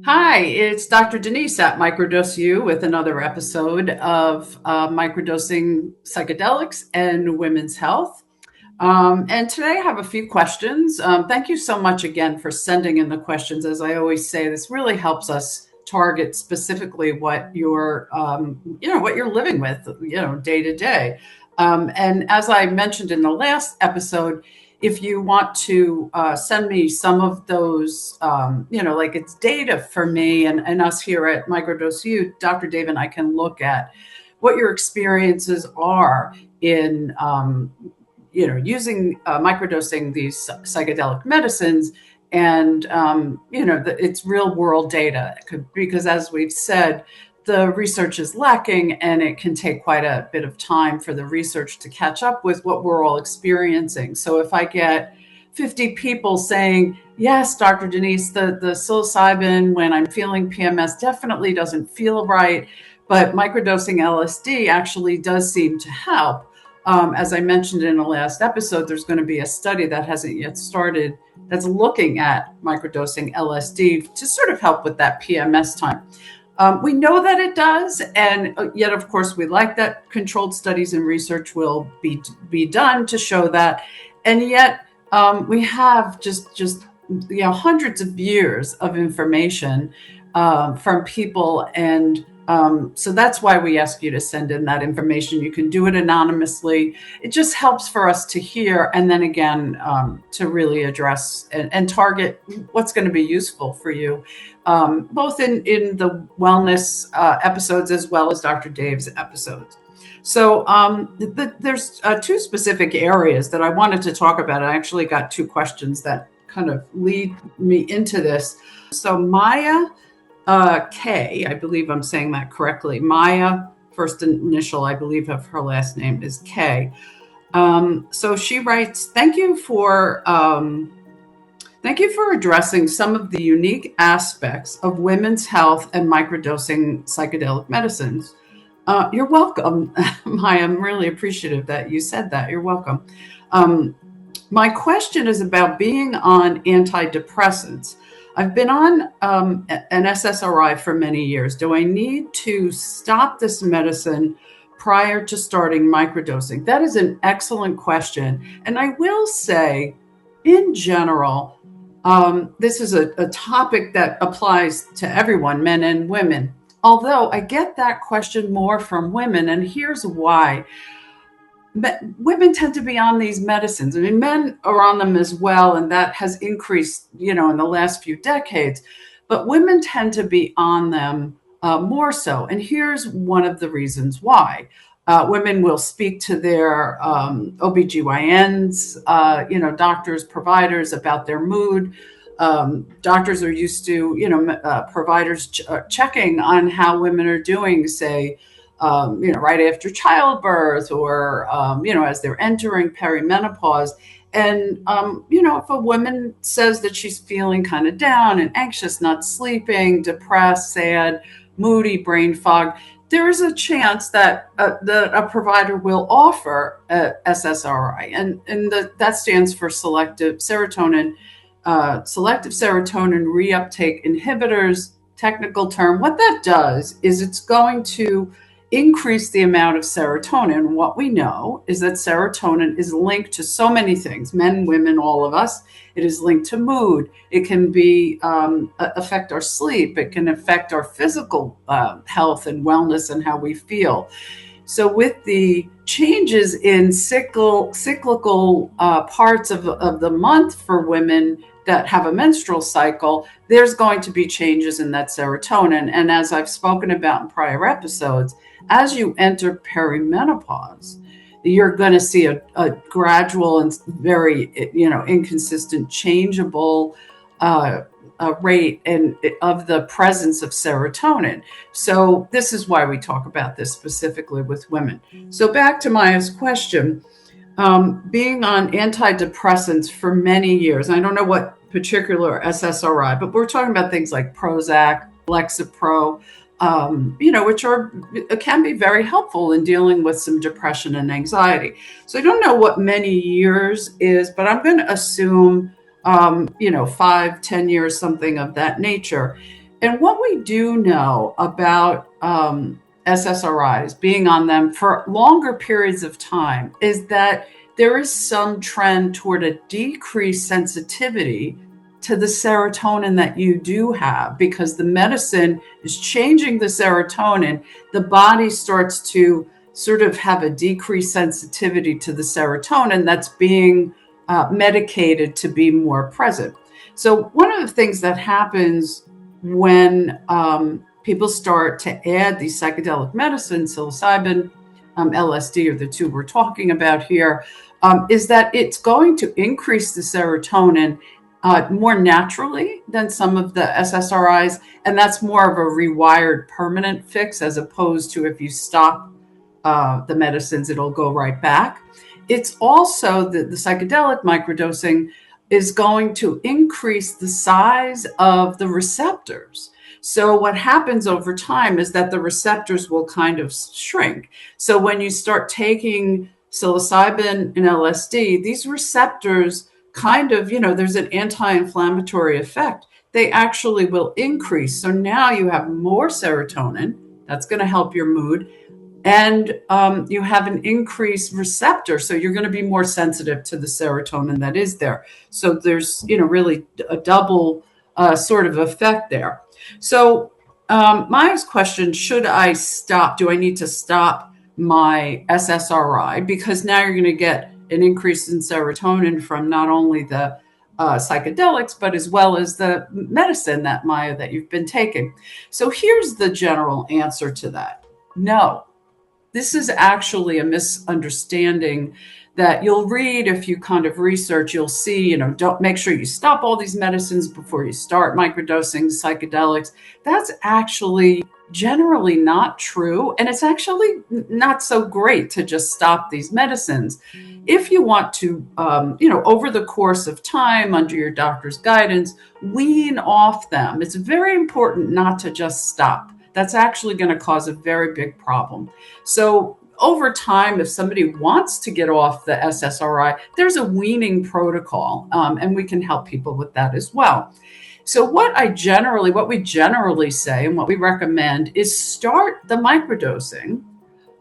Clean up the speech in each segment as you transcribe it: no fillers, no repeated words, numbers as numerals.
Hi, it's Dr. Denise at Microdose U with another episode of Microdosing Psychedelics and Women's Health. And today I have a few questions. Thank you so much again for sending in the questions. As I always say, this really helps us target specifically what what you're living with, day to day. And as I mentioned in the last episode, if you want to send me some of those, like it's data for me and us here at Microdose U, Dr. Dave and I can look at what your experiences are in using microdosing these psychedelic medicines, and it's real world data. Because as we've said, the research is lacking, and it can take quite a bit of time for the research to catch up with what we're all experiencing. So if I get 50 people saying, yes, Dr. Denise, the psilocybin when I'm feeling PMS definitely doesn't feel right, but microdosing LSD actually does seem to help. As I mentioned in the last episode, there's going to be a study that hasn't yet started that's looking at microdosing LSD to sort of help with that PMS time. We know that it does, and yet, of course, we like that controlled studies and research will be done to show that. And yet, we have just hundreds of years of information from people, and so that's why we ask you to send in that information. You can do it anonymously. It just helps for us to hear, and then again, to really address and target what's going to be useful for you, both in the wellness episodes as well as Dr. Dave's episodes. So there's two specific areas that I wanted to talk about. I actually got two questions that kind of lead me into this. So Maya K, I believe I'm saying that correctly. Maya, first initial, I believe, of her last name is K. So she writes, thank you for addressing some of the unique aspects of women's health and microdosing psychedelic medicines. You're welcome, Maya. I'm really appreciative that you said that. You're welcome. My question is about being on antidepressants. I've been on an SSRI for many years. Do I need to stop this medicine prior to starting microdosing? That is an excellent question. And I will say, in general, this is a topic that applies to everyone, men and women. Although I get that question more from women, and here's why. Women tend to be on these medicines. I mean, men are on them as well, and that has increased, in the last few decades. But women tend to be on them more so. And here's one of the reasons why. Women will speak to their OBGYNs, doctors, providers about their mood. Doctors are used to, providers checking on how women are doing, say, right after childbirth or, as they're entering perimenopause. And, if a woman says that she's feeling kind of down and anxious, not sleeping, depressed, sad, moody, brain fog, there is a chance that a provider will offer a SSRI. And that stands for selective serotonin reuptake inhibitors, technical term. What that does is it's going to increase the amount of serotonin. What we know is that serotonin is linked to so many things, men, women, all of us. It is linked to mood. It can be affect our sleep. It can affect our physical health and wellness and how we feel. So with the changes in cyclical parts of the month for women that have a menstrual cycle, there's going to be changes in that serotonin. And as I've spoken about in prior episodes, as you enter perimenopause, you're going to see a gradual and very, inconsistent, changeable rate of the presence of serotonin. So this is why we talk about this specifically with women. So back to Maya's question, being on antidepressants for many years, I don't know what particular SSRI, but we're talking about things like Prozac, Lexapro, which can be very helpful in dealing with some depression and anxiety. So I don't know what many years is, but I'm going to assume, 5-10 years, something of that nature. And what we do know about SSRIs, being on them for longer periods of time, is that there is some trend toward a decreased sensitivity to the serotonin that you do have, because the medicine is changing the serotonin. The body starts to sort of have a decreased sensitivity to the serotonin that's being medicated to be more present. So, one of the things that happens when people start to add these psychedelic medicines, psilocybin, LSD, or the two we're talking about here, is that it's going to increase the serotonin more naturally than some of the SSRIs. And that's more of a rewired permanent fix, as opposed to if you stop the medicines, it'll go right back. It's also the psychedelic microdosing is going to increase the size of the receptors. So what happens over time is that the receptors will kind of shrink. So when you start taking psilocybin and LSD, these receptors kind of, there's an anti-inflammatory effect. They actually will increase. So now you have more serotonin. That's going to help your mood. And you have an increased receptor, so you're going to be more sensitive to the serotonin that is there. So there's, really a double sort of effect there. So my question: should I stop? Do I need to stop my SSRI, because now you're going to get an increase in serotonin from not only the psychedelics, but as well as the medicine that you've been taking? So here's the general answer to that: no. This is actually a misunderstanding that you'll read. If you kind of research, you'll see, don't make sure you stop all these medicines before you start microdosing psychedelics. That's actually generally not true. And it's actually not so great to just stop these medicines. If you want to, over the course of time, under your doctor's guidance, wean off them. It's very important not to just stop. That's actually going to cause a very big problem. So over time, if somebody wants to get off the SSRI, there's a weaning protocol, and we can help people with that as well. So what we generally say and what we recommend is start the microdosing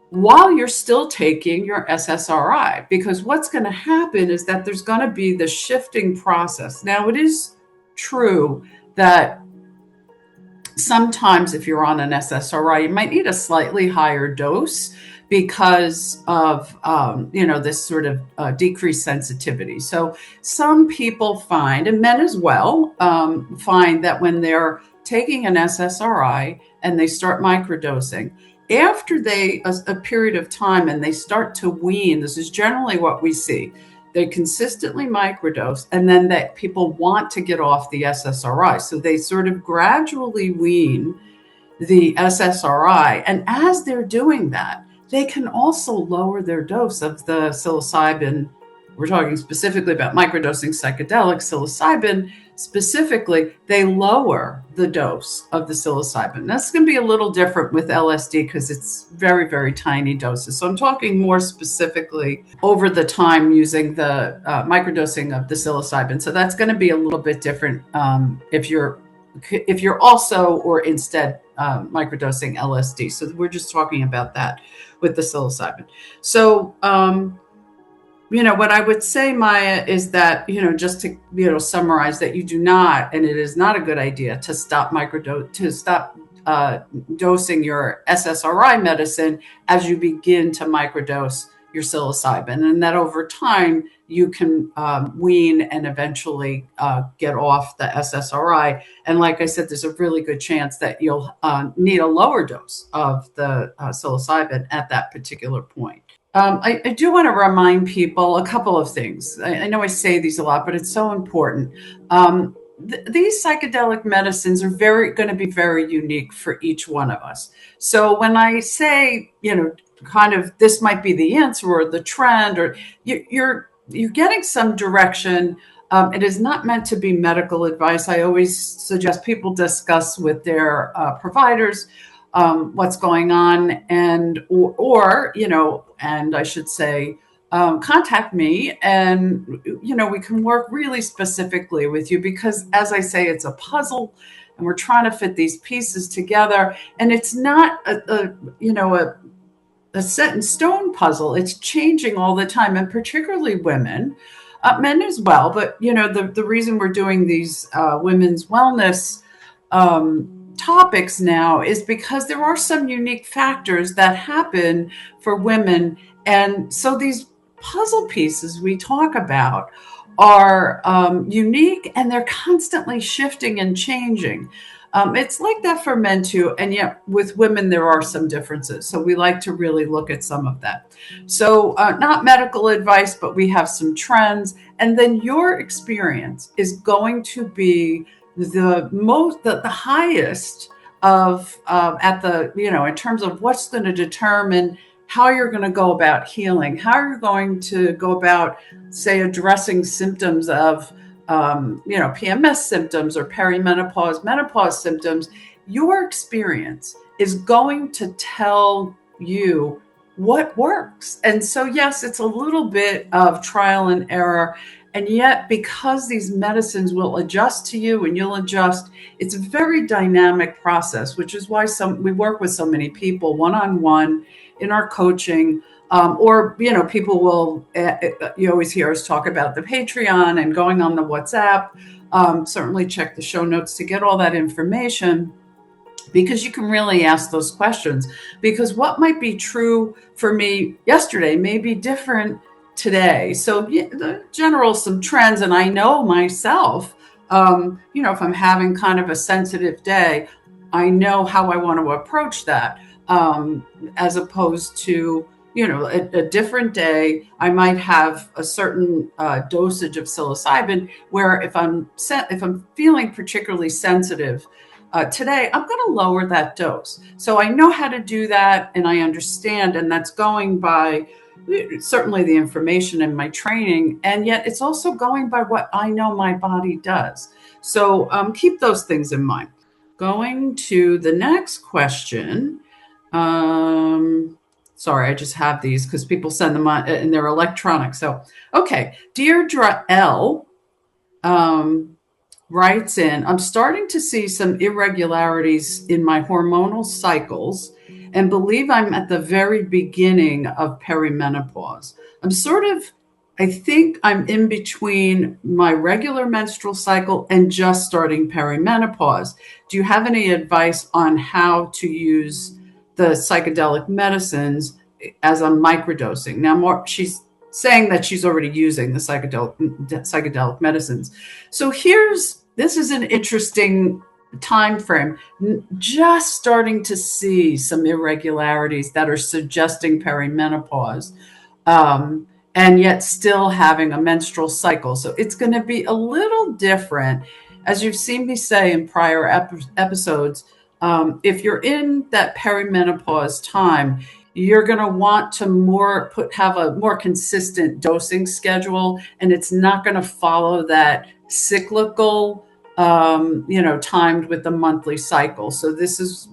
while you're still taking your SSRI, because what's going to happen is that there's going to be the shifting process. Now, it is true that sometimes if you're on an SSRI, you might need a slightly higher dose because of, this sort of decreased sensitivity. So some people find, and men as well, find that when they're taking an SSRI and they start microdosing, after a period of time and they start to wean, this is generally what we see. They consistently microdose, and then that people want to get off the SSRI. So they sort of gradually wean the SSRI. And as they're doing that, they can also lower their dose of the psilocybin. We're talking specifically about microdosing psychedelics. Psilocybin specifically, they lower the dose of the psilocybin. That's going to be a little different with LSD because it's very, very tiny doses. So I'm talking more specifically over the time using the microdosing of the psilocybin. So that's going to be a little bit different if you're also or instead microdosing LSD. So we're just talking about that with the psilocybin. So what I would say, Maya, is that, just to, summarize, that you do not, and it is not a good idea to stop dosing your SSRI medicine as you begin to microdose your psilocybin, and that over time you can wean and eventually get off the SSRI. And like I said, there's a really good chance that you'll need a lower dose of the psilocybin at that particular point. I do want to remind people a couple of things. I know I say these a lot, but it's so important. These psychedelic medicines are going to be very unique for each one of us. So when I say, kind of this might be the answer or the trend, or you're getting some direction. It is not meant to be medical advice. I always suggest people discuss with their providers what's going on, and I should say, contact me, and we can work really specifically with you, because as I say, it's a puzzle and we're trying to fit these pieces together. And it's not a set in stone puzzle. It's changing all the time, and particularly women, men as well. But the reason we're doing these women's wellness topics now is because there are some unique factors that happen for women, and so these puzzle pieces we talk about are unique, and they're constantly shifting and changing. It's like that for men too, and yet with women there are some differences. So we like to really look at some of that. So not medical advice, but we have some trends, and then your experience is going to be the highest of at the in terms of what's going to determine how you're going to go about healing, how you're going to go about, say, addressing symptoms of PMS symptoms or perimenopause, menopause symptoms. Your experience is going to tell you what works. And so, yes, it's a little bit of trial and error. And yet, because these medicines will adjust to you and you'll adjust, it's a very dynamic process, which is why we work with so many people one-on-one in our coaching. Or people will, you always hear us talk about the Patreon and going on the WhatsApp. Certainly check the show notes to get all that information, because you can really ask those questions, because what might be true for me yesterday may be different today. So the general, some trends, and I know myself, if I'm having kind of a sensitive day, I know how I want to approach that, as opposed to, a different day, I might have a certain dosage of psilocybin, where if I'm feeling particularly sensitive today, I'm going to lower that dose. So I know how to do that, and I understand, and that's going by certainly the information in my training, and yet it's also going by what I know my body does. So keep those things in mind. Going to the next question. Sorry, I just have these because people send them on and they're electronic. So, okay. Deirdre L. Writes in, I'm starting to see some irregularities in my hormonal cycles and believe I'm at the very beginning of perimenopause. I think I'm in between my regular menstrual cycle and just starting perimenopause. Do you have any advice on how to use the psychedelic medicines as I'm microdosing? Now, she's saying that she's already using the psychedelic medicines. So this is an interesting time frame. Just starting to see some irregularities that are suggesting perimenopause, and yet still having a menstrual cycle. So it's going to be a little different. As you've seen me say in prior episodes, if you're in that perimenopause time, you're going to want to have a more consistent dosing schedule, and it's not going to follow that cyclical, timed with the monthly cycle. So this is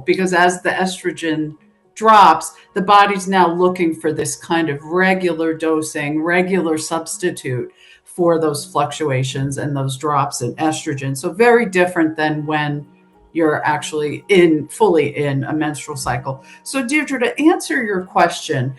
because as the estrogen drops, the body's now looking for this kind of regular dosing, regular substitute for those fluctuations and those drops in estrogen. So very different than when you're actually fully in a menstrual cycle. So Deirdre, to answer your question,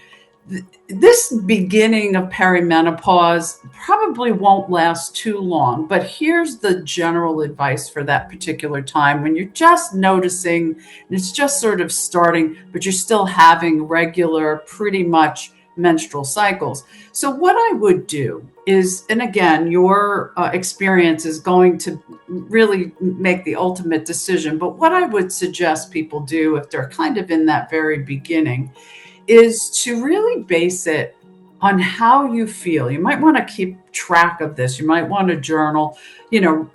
this beginning of perimenopause probably won't last too long, but here's the general advice for that particular time when you're just noticing and it's just sort of starting, but you're still having regular, pretty much menstrual cycles. So what I would do is, and again, your experience is going to really make the ultimate decision, but what I would suggest people do if they're kind of in that very beginning is to really base it on how you feel. You might want to keep track of this. You might want to journal,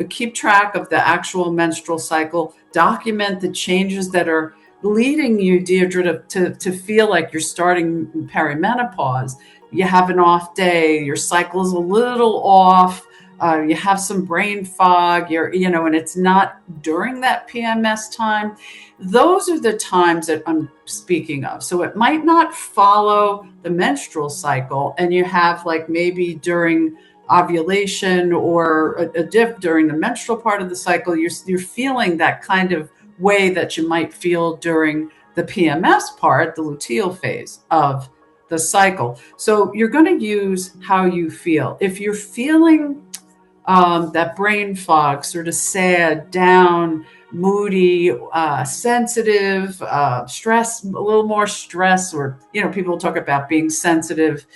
keep track of the actual menstrual cycle, document the changes that are leading you, Deirdre, to feel like you're starting perimenopause. You have an off day, your cycle is a little off, you have some brain fog, and it's not during that PMS time. Those are the times that I'm speaking of. So it might not follow the menstrual cycle, and you have like maybe during ovulation or a dip during the menstrual part of the cycle, you're feeling that kind of way that you might feel during the PMS part, the luteal phase of the cycle. So you're going to use how you feel. If you're feeling that brain fog, sort of sad, down, moody, sensitive, stress, a little more stress, or, people talk about being sensitive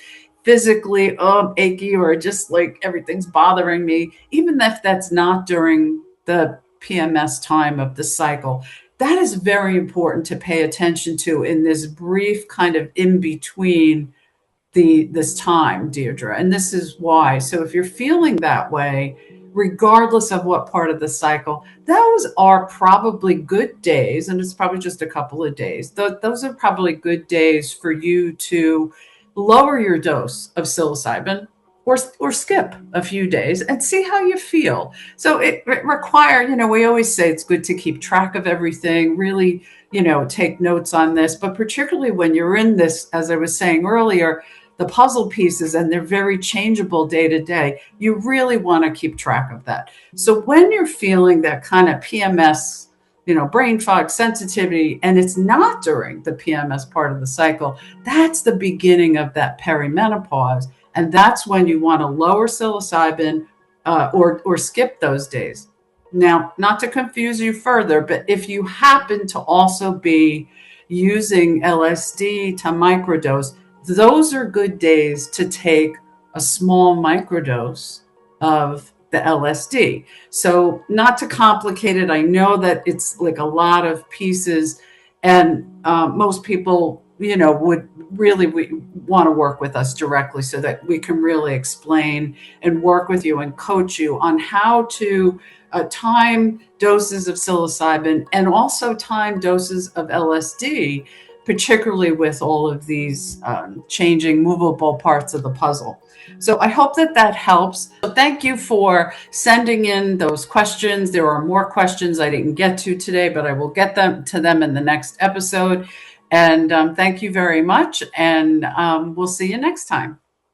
physically, achy, or just like everything's bothering me, even if that's not during the PMS time of the cycle. That is very important to pay attention to in this brief kind of in between this time, Deirdre. And this is why. So if you're feeling that way, regardless of what part of the cycle, those are probably good days. And it's probably just a couple of days. Those are probably good days for you to lower your dose of psilocybin or skip a few days and see how you feel. So it requires, we always say it's good to keep track of everything, really, take notes on this, but particularly when you're in this, as I was saying earlier, the puzzle pieces, and they're very changeable day to day. You really want to keep track of that. So when you're feeling that kind of PMS, brain fog, sensitivity, and it's not during the PMS part of the cycle, that's the beginning of that perimenopause. And that's when you want to lower psilocybin or skip those days. Now, not to confuse you further, but if you happen to also be using LSD to microdose, those are good days to take a small microdose of the LSD. So not to complicate it, I know that it's like a lot of pieces, and most people, would really want to work with us directly so that we can really explain and work with you and coach you on how to time doses of psilocybin and also time doses of LSD, particularly with all of these changing, movable parts of the puzzle. So I hope that helps. So thank you for sending in those questions. There are more questions I didn't get to today, but I will get to them in the next episode. And thank you very much. And we'll see you next time.